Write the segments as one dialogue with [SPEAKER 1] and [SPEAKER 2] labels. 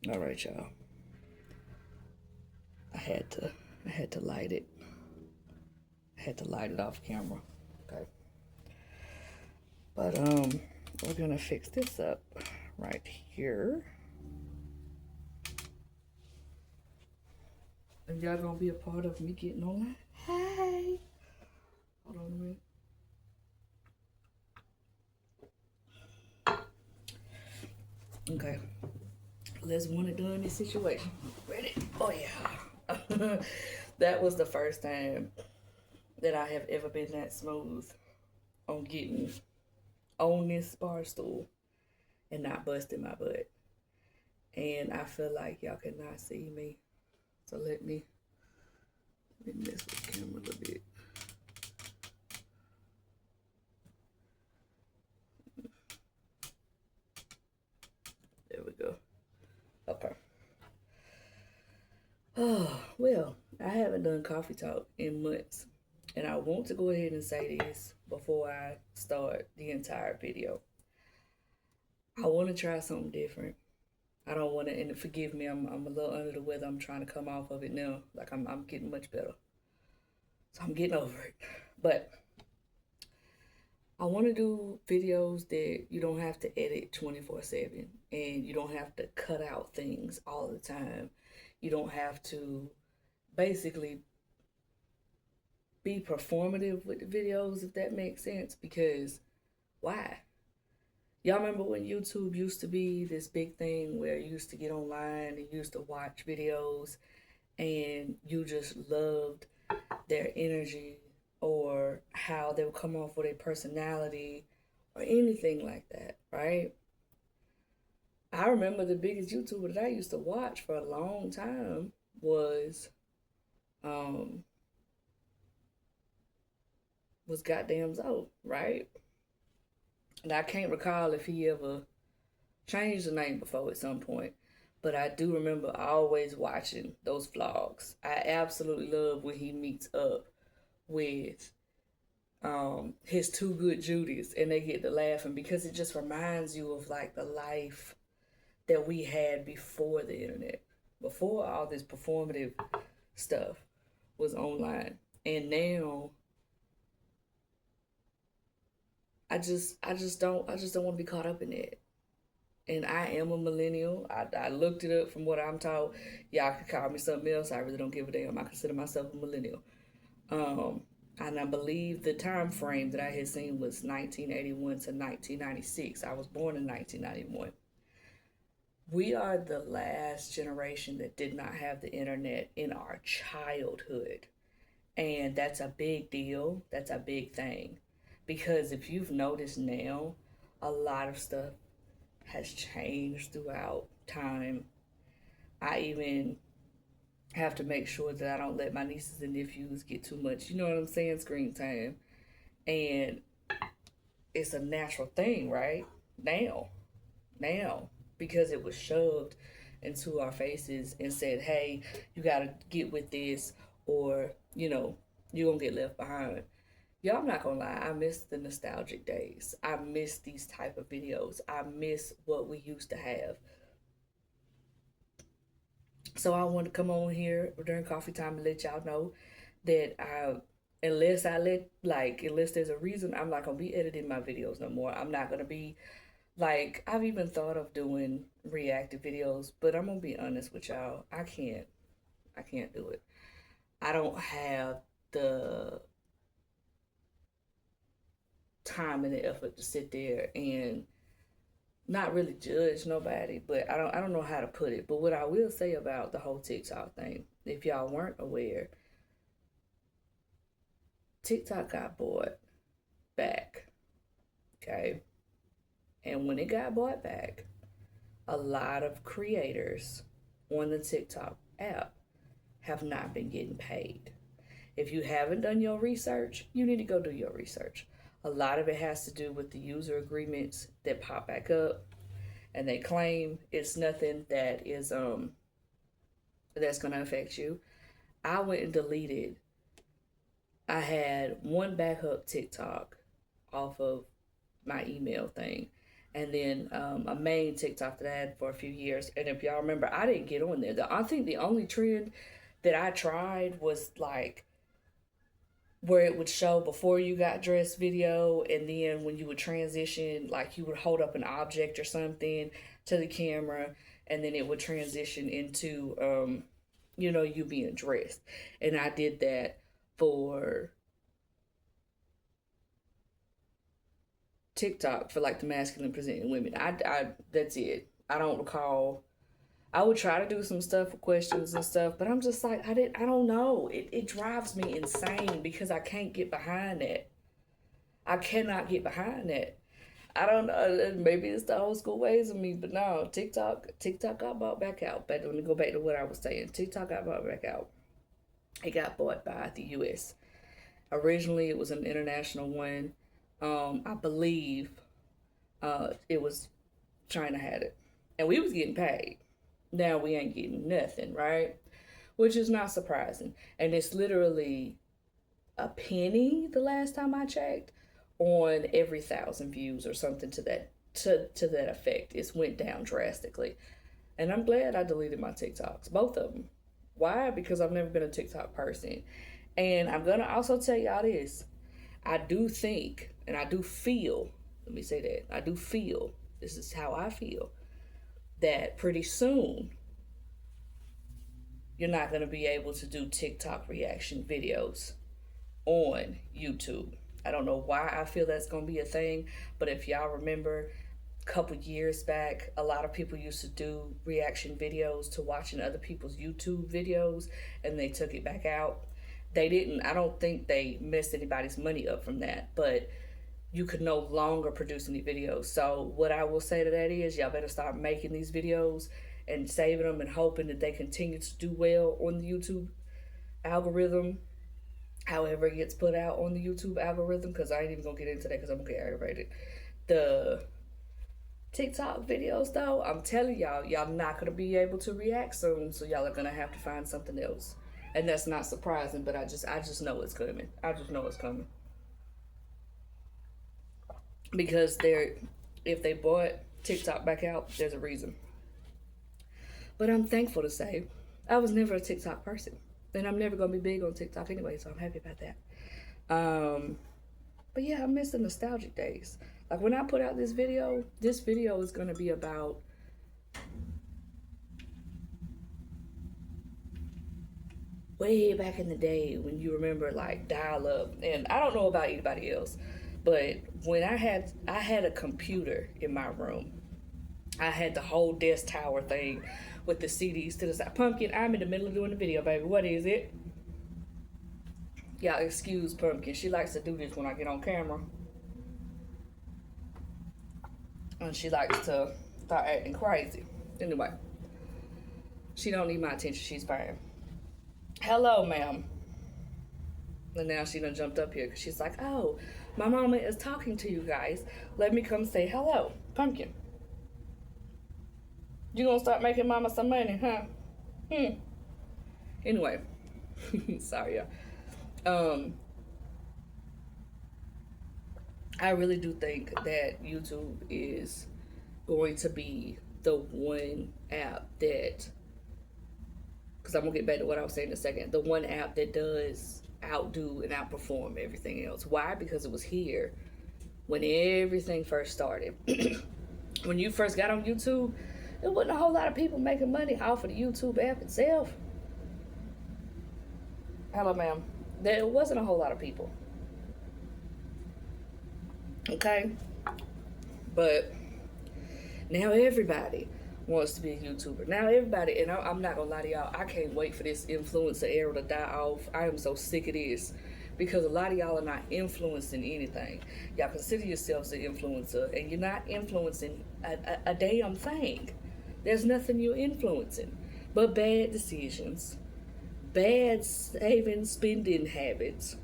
[SPEAKER 1] All right, y'all. I had to I had to light it. I had to light it off camera. Okay. But we're gonna fix this up right here. And y'all gonna be a part of me getting online. Hey. Hold on a minute. Okay. Let's want it done this situation. Ready? Oh yeah. That was the first time that I have ever been that smooth on getting on this bar stool and not busting my butt. And I feel like y'all cannot see me. So let me mess with the camera a little bit. There we go. Okay. Oh, well, I haven't done coffee talk in months. And I want to go ahead and say this before I start the entire video. I want to try something different. I don't want to, and forgive me, I'm a little under the weather. I'm trying to come off of it now. Like I'm getting much better. So I'm getting over it. But I want to do videos that you don't have to edit 24/7 and you don't have to cut out things all the time. You don't have to basically be performative with the videos, if that makes sense. Because why? Y'all remember when YouTube used to be this big thing where you used to get online and you used to watch videos and you just loved their energy or how they would come off with a personality or anything like that, right? I remember the biggest YouTuber that I used to watch for a long time was um was goddamn Zoe, right? And I can't recall if he ever changed the name before at some point. But I do remember always watching those vlogs. I absolutely love when he meets up with his two good Judys and they get to laughing because it just reminds you of like the life that we had before the internet, before all this performative stuff was online. And now I just don't want to be caught up in it. And I am a millennial. I looked it up from what I'm told. Y'all could call me something else. I really don't give a damn. I consider myself a millennial. Um, and I believe the time frame that I had seen was 1981 to 1996. I was born in 1991. We are the last generation that did not have the internet in our childhood. And that's a big deal. That's a big thing. Because if you've noticed now, a lot of stuff has changed throughout time. I even have to make sure that I don't let my nieces and nephews get too much, you know what I'm saying, screen time. And it's a natural thing, right? Now, now, because it was shoved into our faces and said, hey, you got to get with this or, you're going to get left behind. Y'all, I'm not gonna lie, I miss the nostalgic days. I miss these type of videos. I miss what we used to have. So I want to come on here during coffee time and let y'all know that unless there's a reason, I'm not gonna be editing my videos no more. I'm not gonna be like, I've even thought of doing reactive videos, but I'm gonna be honest with y'all. I can't do it. I don't have the time and the effort to sit there and not really judge nobody, but I don't know how to put it. But what I will say about the whole TikTok thing, if y'all weren't aware, TikTok got bought back. Okay. And when it got bought back, a lot of creators on the TikTok app have not been getting paid. If you haven't done your research, you need to go do your research. A lot of it has to do with the user agreements that pop back up, and they claim it's nothing that's gonna affect you. I went and deleted. I had one backup TikTok off of my email thing, and then a main TikTok that I had for a few years. And if y'all remember, I didn't get on there. I think the only trend that I tried was like where it would show before you got dressed video, and then when you would transition, like you would hold up an object or something to the camera, and then it would transition into you being dressed. And I did that for TikTok for like the masculine presenting women. I that's it. I don't recall. I would try to do some stuff for questions and stuff, but I'm just like I don't know. It drives me insane because I can't get behind that. I cannot get behind that. I don't know. Maybe it's the old school ways of me, but no, TikTok got bought back out. But let me go back to what I was saying. TikTok got bought back out. It got bought by the U.S. Originally, it was an international one. I believe it was China had it, and we was getting paid. Now we ain't getting nothing, right? Which is not surprising. And it's literally a penny the last time I checked on every 1,000 views or something to that effect. It's went down drastically. And I'm glad I deleted my TikToks, both of them. Why? Because I've never been a TikTok person. And I'm gonna also tell y'all this. I do think and I do feel, let me say that, I do feel, this is how I feel, that pretty soon you're not going to be able to do TikTok reaction videos on YouTube. I don't know why I feel that's going to be a thing, but if y'all remember a couple years back, a lot of people used to do reaction videos to watching other people's YouTube videos, and they took it back out. They didn't, I don't think they messed anybody's money up from that, but you could no longer produce any videos. So what I will say to that is y'all better start making these videos and saving them and hoping that they continue to do well on the YouTube algorithm, however it gets put out on the YouTube algorithm, because I ain't even gonna get into that because I'm gonna get aggravated. The TikTok videos though, I'm telling y'all not gonna be able to react soon, so y'all are gonna have to find something else. And that's not surprising, but I just know it's coming. I just know it's coming. Because if they bought TikTok back out, there's a reason. But I'm thankful to say I was never a TikTok person, and I'm never gonna be big on TikTok anyway, so I'm happy about that. But yeah, I miss the nostalgic days. Like when I put out this video is gonna be about way back in the day when you remember like dial up. And I don't know about anybody else, but when I had a computer in my room. I had the whole desk tower thing with the CDs to the side. Pumpkin, I'm in the middle of doing the video, baby. What is it? Y'all excuse Pumpkin. She likes to do this when I get on camera. And she likes to start acting crazy. Anyway, she don't need my attention. She's fine. Hello, ma'am. And now she done jumped up here because she's like, oh, my mama is talking to you guys. Let me come say hello. Pumpkin. You gonna start making mama some money, huh? Anyway, sorry, y'all. I really do think that YouTube is going to be the one app that, because I'm gonna get back to what I was saying in a second, the one app that does outdo and outperform everything else. Why? Because it was here when everything first started. When you first got on YouTube, there wasn't a whole lot of people making money off of the YouTube app itself. Hello, ma'am. There wasn't a whole lot of people. Okay? But now everybody wants to be a YouTuber. Now everybody, and I'm not gonna lie to y'all, I can't wait for this influencer era to die off. I am so sick of this. Because a lot of y'all are not influencing anything. Y'all consider yourselves an influencer, and you're not influencing a damn thing. There's nothing you're influencing but bad decisions, bad spending habits.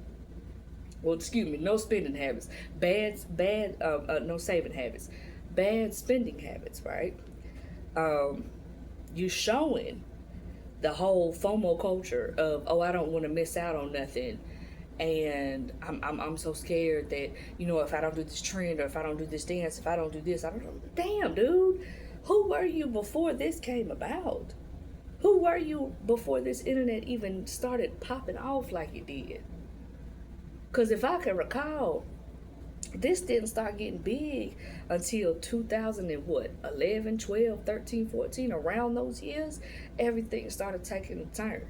[SPEAKER 1] Well, excuse me, no spending habits. No saving habits. Bad spending habits, right? You showing the whole FOMO culture of, oh, I don't want to miss out on nothing. And I'm so scared that, you know, if I don't do this trend, or if I don't do this dance, if I don't do this, I don't know. Damn, dude, who were you before this came about? Who were you before this internet even started popping off like it did? Because if I can recall, this didn't start getting big until 2000 and what, 11, 12, 13, 14, around those years, everything started taking a turn.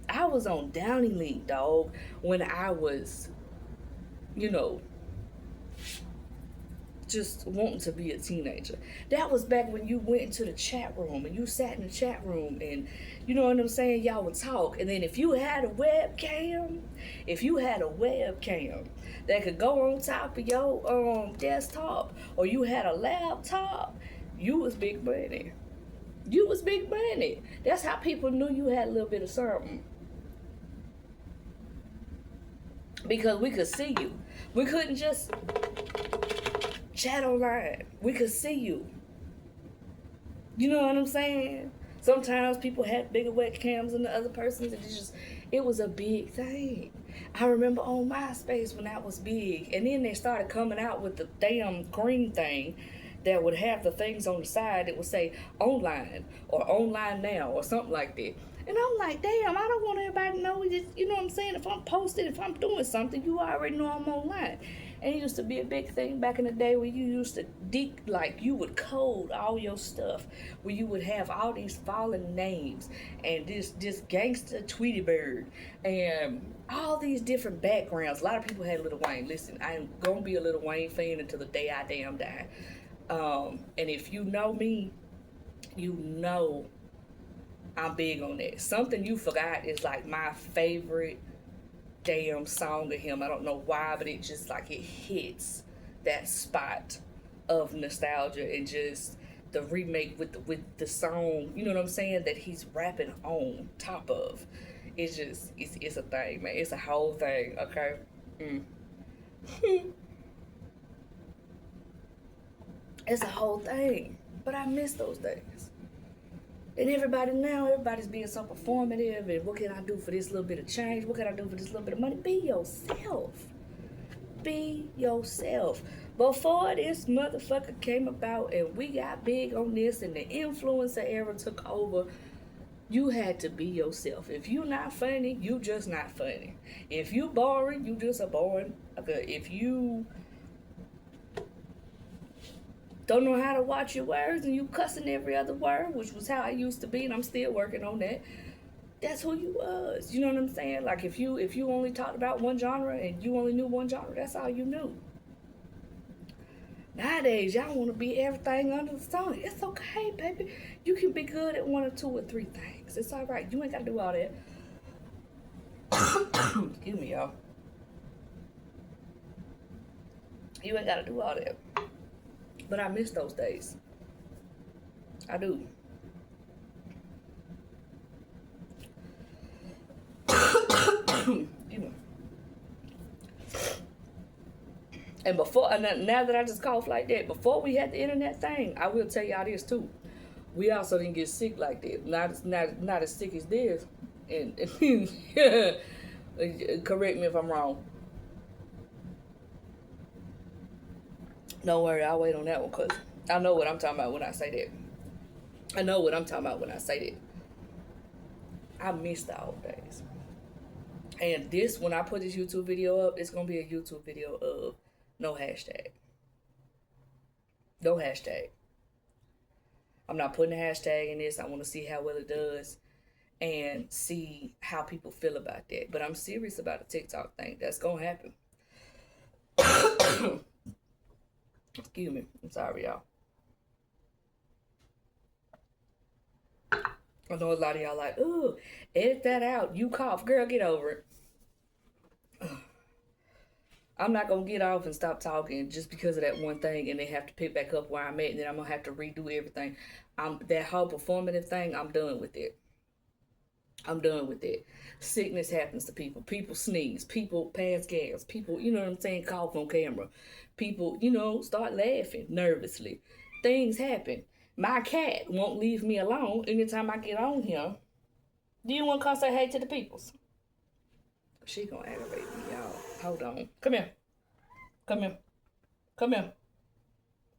[SPEAKER 1] I was on Downy League, dog, when I was, you know, just wanting to be a teenager. That was back when you went into the chat room and you sat in the chat room and, you know what I'm saying, y'all would talk. And then if you had a webcam, that could go on top of your desktop, or you had a laptop, you was big money. You was big money. That's how people knew you had a little bit of something. Because we could see you. We couldn't just chat online. We could see you. You know what I'm saying? Sometimes people had bigger webcams than the other person's. It was a big thing. I remember on MySpace when that was big. And then they started coming out with the damn green thing that would have the things on the side that would say online or online now or something like that. And I'm like, damn, I don't want everybody to know. You know what I'm saying? If I'm posting, if I'm doing something, you already know I'm online. And it used to be a big thing back in the day where you used to you would code all your stuff, where you would have all these fallen names and this gangster Tweety Bird and all these different backgrounds. A lot of people had Lil Wayne. Listen, I am gonna be a Lil Wayne fan until the day I damn die. And if you know me, you know I'm big on that. Something You Forgot is like my favorite damn song of him. I don't know why, but it just like it hits that spot of nostalgia, and just the remake with the song, you know what I'm saying, that he's rapping on top of. It's just it's a thing, man. It's a whole thing, okay? It's a whole thing. But I miss those days. And everybody's being so performative, and what can I do for this little bit of change? What can I do for this little bit of money? Be yourself. Be yourself. Before this motherfucker came about and we got big on this and the influencer era took over, you had to be yourself. If you not funny, you just not funny. If you boring, you just a boring. Okay, if you don't know how to watch your words and you cussing every other word, which was how I used to be, and I'm still working on that, that's who you was. You know what I'm saying? Like if you only talked about one genre and you only knew one genre, that's all you knew. Nowadays, y'all want to be everything under the sun. It's okay, baby. You can be good at 1 or 2 or 3 things. It's all right. You ain't got to do all that. Excuse me, y'all. You ain't got to do all that. But I miss those days. I do. And now that I just cough like that, before we had the internet thing, I will tell y'all this too. We also didn't get sick like that. Not as sick as this. And correct me if I'm wrong. Don't worry, I'll wait on that one, because I know what I'm talking about when I say that. I miss the old days. And this, when I put this YouTube video up, it's going to be a YouTube video of no hashtag. No hashtag. I'm not putting a hashtag in this. I want to see how well it does and see how people feel about that. But I'm serious about the TikTok thing. That's going to happen. Excuse me. I'm sorry, y'all. I know a lot of y'all like, ooh, edit that out. You cough. Girl, get over it. I'm not going to get off and stop talking just because of that one thing and then have to pick back up where I'm at, and then I'm going to have to redo everything. That whole performative thing, I'm done with it. Sickness happens to people. People sneeze. People pass gas. People, you know what I'm saying, cough on camera. People, start laughing nervously. Things happen. My cat won't leave me alone anytime I get on him. Do you want to come say hey to the peoples? She gonna aggravate me, y'all. Hold on. Come here. Come here. Come here.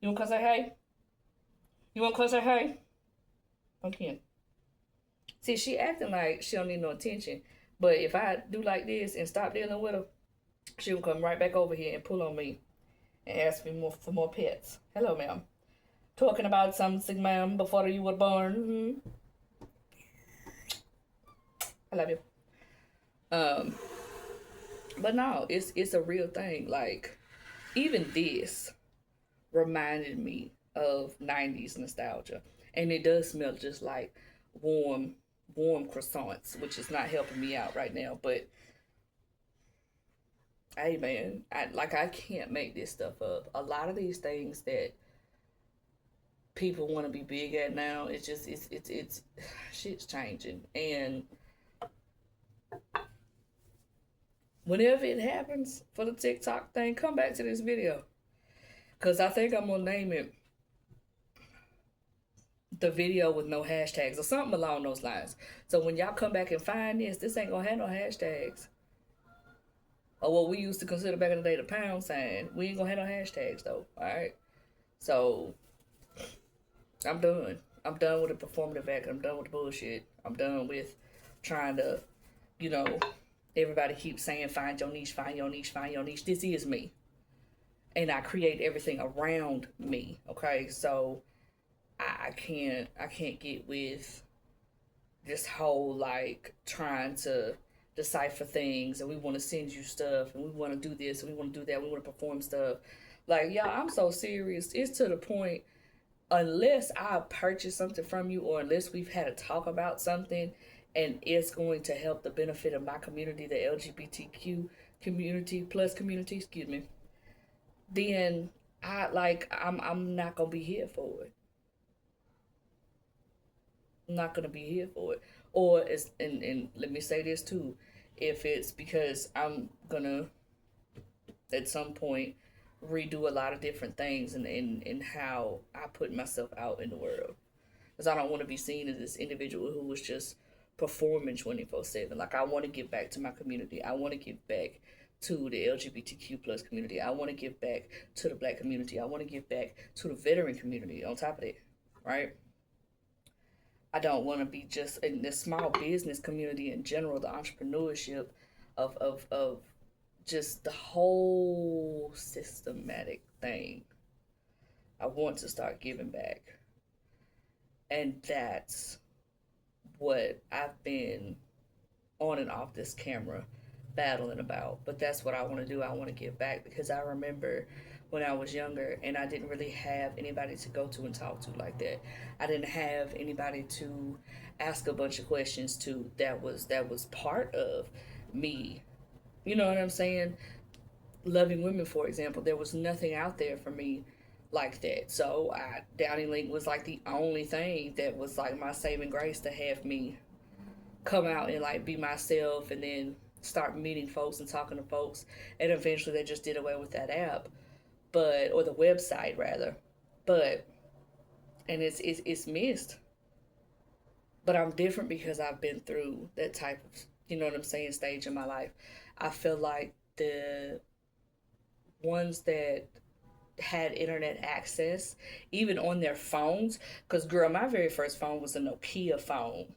[SPEAKER 1] You want to come say hey? You want to come say hey? Okay. See, she acting like she don't need no attention. But if I do like this and stop dealing with her, she will come right back over here and pull on me and ask me for more pets. Hello, ma'am. Talking about something, ma'am, before you were born. Mm-hmm. I love you. Um, but no, it's a real thing. Like, even this reminded me of 90s nostalgia. And it does smell just like warm, warm croissants, which is not helping me out right now. But hey man, I can't make this stuff up. A lot of these things that people want to be big at now, it's shit's changing. And whenever it happens for the TikTok thing, come back to this video. Cause I think I'm gonna name it the video with no hashtags or something along those lines. So when y'all come back and find this ain't gonna have no hashtags. Or what we used to consider back in the day the pound sign. We ain't gonna have no hashtags though. Alright? So I'm done. I'm done with the performative act. I'm done with the bullshit. I'm done with trying to, you know, everybody keeps saying find your niche, find your niche, find your niche. This is me. And I create everything around me. Okay? So I can't get with this whole like trying to decipher things and we want to send you stuff and we want to do this and we want to do that, we want to perform stuff. Like, y'all, I'm so serious. It's to the point, unless I purchase something from you or unless we've had a talk about something and it's going to help the benefit of my community, the LGBTQ community plus community, excuse me, then I'm not gonna be here for it. I'm not gonna be here for it. Or it's and let me say this too. If it's because I'm gonna at some point redo a lot of different things in how I put myself out in the world. Because I don't want to be seen as this individual who was just performing 24/7. Like, I want to give back to my community. I want to give back to the LGBTQ plus community. I want to give back to the black community. I want to give back to the veteran community on top of it, right? I don't want to be just in the small business community in general, the entrepreneurship of just the whole systematic thing. I want to start giving back. And that's what I've been on and off this camera battling about. But that's what I want to do. I want to give back because I remember when I was younger and I didn't really have anybody to go to and talk to like that. I didn't have anybody to ask a bunch of questions to that was part of me. You know what I'm saying? Loving women, for example, there was nothing out there for me like that. So Downing Link was like the only thing that was like my saving grace to have me come out and like be myself and then start meeting folks and talking to folks. And eventually they just did away with that app, but or the website rather. But and it's missed. But I'm different because I've been through that type of, you know what I'm saying, stage in my life. I feel like the ones that had internet access, even on their phones, because girl, my very first phone was a Nokia phone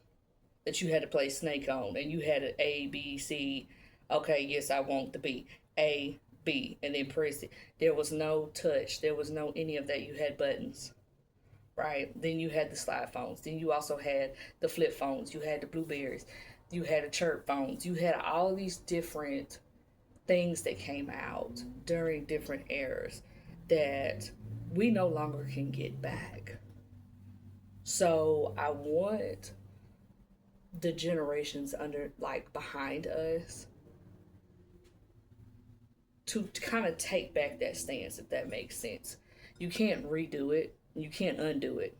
[SPEAKER 1] that you had to play Snake on, and you had an A, B, C. Okay, yes, I want the B. A, B, and then press it. There was no touch. There was no any of that. You had buttons, right? Then you had the slide phones. Then you also had the flip phones. You had the Blueberries. You had the chirp phones. You had all these different things that came out during different eras that we no longer can get back. So I want the generations under like behind us to kind of take back that stance, if that makes sense. You can't redo it, you can't undo it,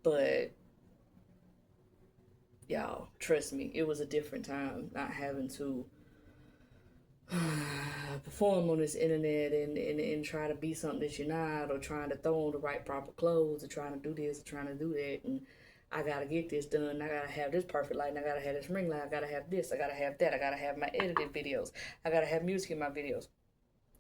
[SPEAKER 1] but y'all, trust me, it was a different time not having to perform on this internet and try to be something that you're not, or trying to throw on the right proper clothes, or trying to do this, or trying to do that, and I gotta get this done. I gotta have this perfect light. I gotta have this ring light. I gotta have this. I gotta have that. I gotta have my edited videos. I gotta have music in my videos.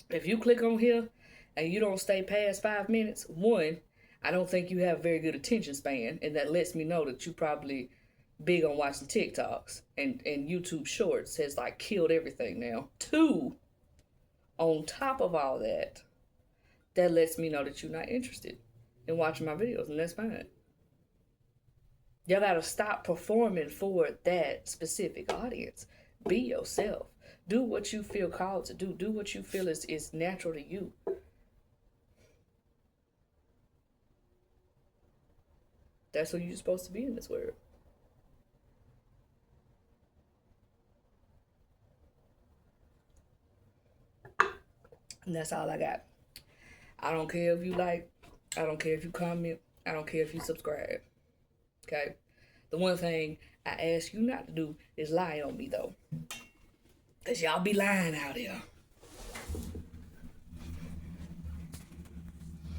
[SPEAKER 1] If you click on here and you don't stay past 5 minutes, one, I don't think you have a very good attention span, and that lets me know that you probably big on watching TikToks, and YouTube Shorts has like killed everything now. Two, on top of all that, that lets me know that you're not interested in watching my videos, and that's fine. Y'all gotta stop performing for that specific audience. Be yourself. Do what you feel called to do. Do what you feel is natural to you. That's who you're supposed to be in this world. And that's all I got. I don't care if you like. I don't care if you comment. I don't care if you subscribe. Okay? The one thing I ask you not to do is lie on me, though. Because y'all be lying out here.